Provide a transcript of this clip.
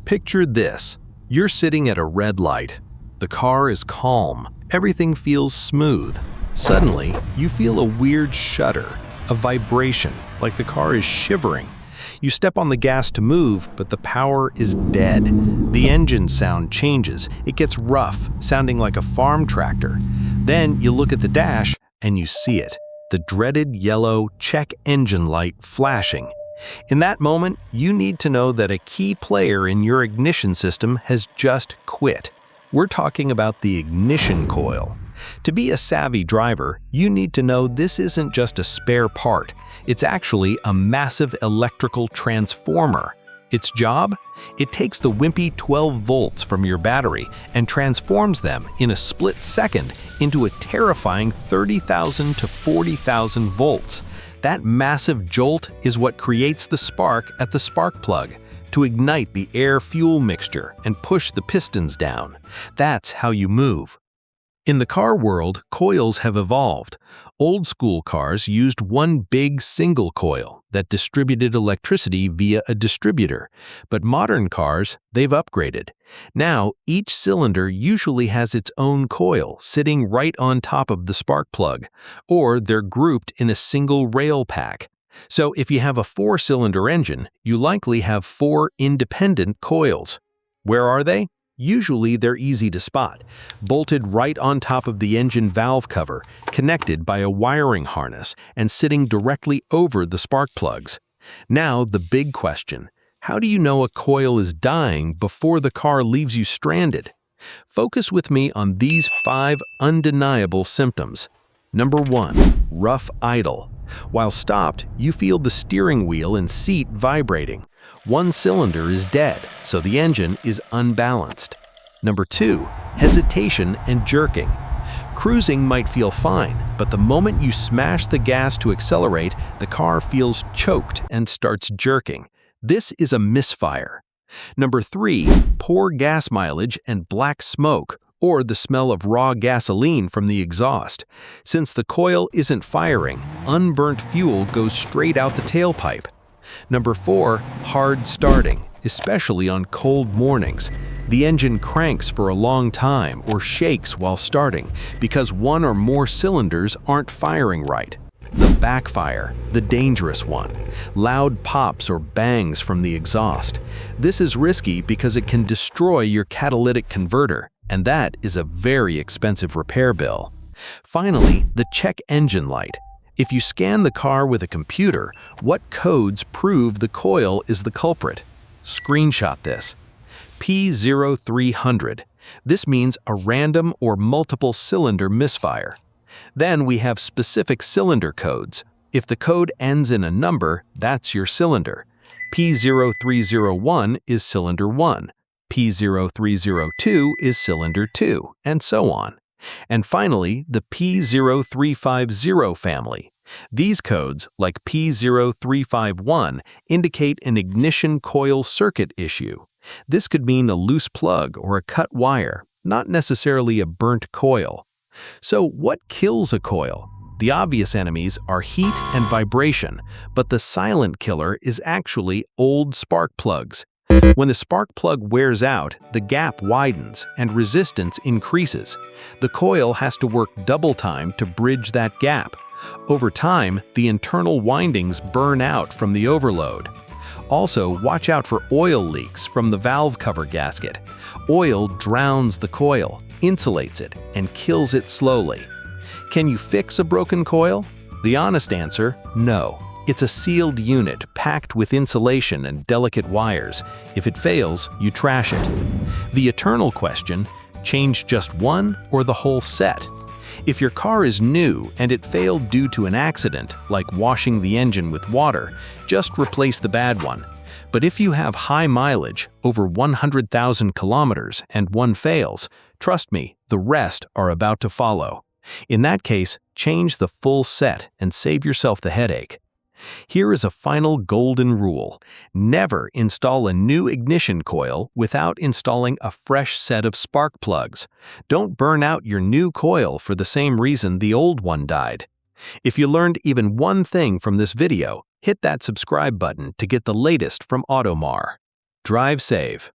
Picture this. You're sitting at a red light. The car is calm. Everything feels smooth. Suddenly, you feel a weird shudder, a vibration, like the car is shivering. You step on the gas to move, but the power is dead. The engine sound changes. It gets rough, sounding like a farm tractor. Then you look at the dash, and you see it. The dreaded yellow check engine light flashing. In that moment, you need to know that a key player in your ignition system has just quit. We're talking about the ignition coil. To be a savvy driver, you need to know this isn't just a spare part. It's actually a massive electrical transformer. Its job? It takes the wimpy 12 volts from your battery and transforms them in a split second into a terrifying 30,000 to 40,000 volts. That massive jolt is what creates the spark at the spark plug to ignite the air-fuel mixture and push the pistons down. That's how you move. In the car world, coils have evolved. Old-school cars used one big single coil that distributed electricity via a distributor, but modern cars, they've upgraded. Now, each cylinder usually has its own coil sitting right on top of the spark plug, or they're grouped in a single rail pack. So if you have a 4-cylinder engine, you likely have 4 independent coils. Where are they? Usually they're easy to spot, bolted right on top of the engine valve cover, connected by a wiring harness and sitting directly over the spark plugs. Now the big question, how do you know a coil is dying before the car leaves you stranded? Focus with me on these 5 undeniable symptoms. Number 1, rough idle. While stopped, you feel the steering wheel and seat vibrating. One cylinder is dead, so the engine is unbalanced. Number 2, hesitation and jerking. Cruising might feel fine, but the moment you smash the gas to accelerate, the car feels choked and starts jerking. This is a misfire. Number 3, poor gas mileage and black smoke, or the smell of raw gasoline from the exhaust. Since the coil isn't firing, unburnt fuel goes straight out the tailpipe. Number 4, hard starting, especially on cold mornings. The engine cranks for a long time or shakes while starting because one or more cylinders aren't firing right. The backfire, the dangerous one. Loud pops or bangs from the exhaust. This is risky because it can destroy your catalytic converter, and that is a very expensive repair bill. Finally, the check engine light. If you scan the car with a computer, what codes prove the coil is the culprit? Screenshot this. P0300. This means a random or multiple cylinder misfire. Then we have specific cylinder codes. If the code ends in a number, that's your cylinder. P0301 is cylinder 1. P0302 is cylinder 2, and so on. And finally, the P0350 family. These codes, like P0351, indicate an ignition coil circuit issue. This could mean a loose plug or a cut wire, not necessarily a burnt coil. So what kills a coil? The obvious enemies are heat and vibration, but the silent killer is actually old spark plugs. When the spark plug wears out, the gap widens and resistance increases. The coil has to work double time to bridge that gap. Over time, the internal windings burn out from the overload. Also, watch out for oil leaks from the valve cover gasket. Oil drowns the coil, insulates it, and kills it slowly. Can you fix a broken coil? The honest answer, no. It's a sealed unit packed with insulation and delicate wires. If it fails, you trash it. The eternal question, change just one or the whole set? If your car is new and it failed due to an accident, like washing the engine with water, just replace the bad one. But if you have high mileage, over 100,000 kilometers, and one fails, trust me, the rest are about to follow. In that case, change the full set and save yourself the headache. Here is a final golden rule. Never install a new ignition coil without installing a fresh set of spark plugs. Don't burn out your new coil for the same reason the old one died. If you learned even one thing from this video, hit that subscribe button to get the latest from Automar. Drive safe.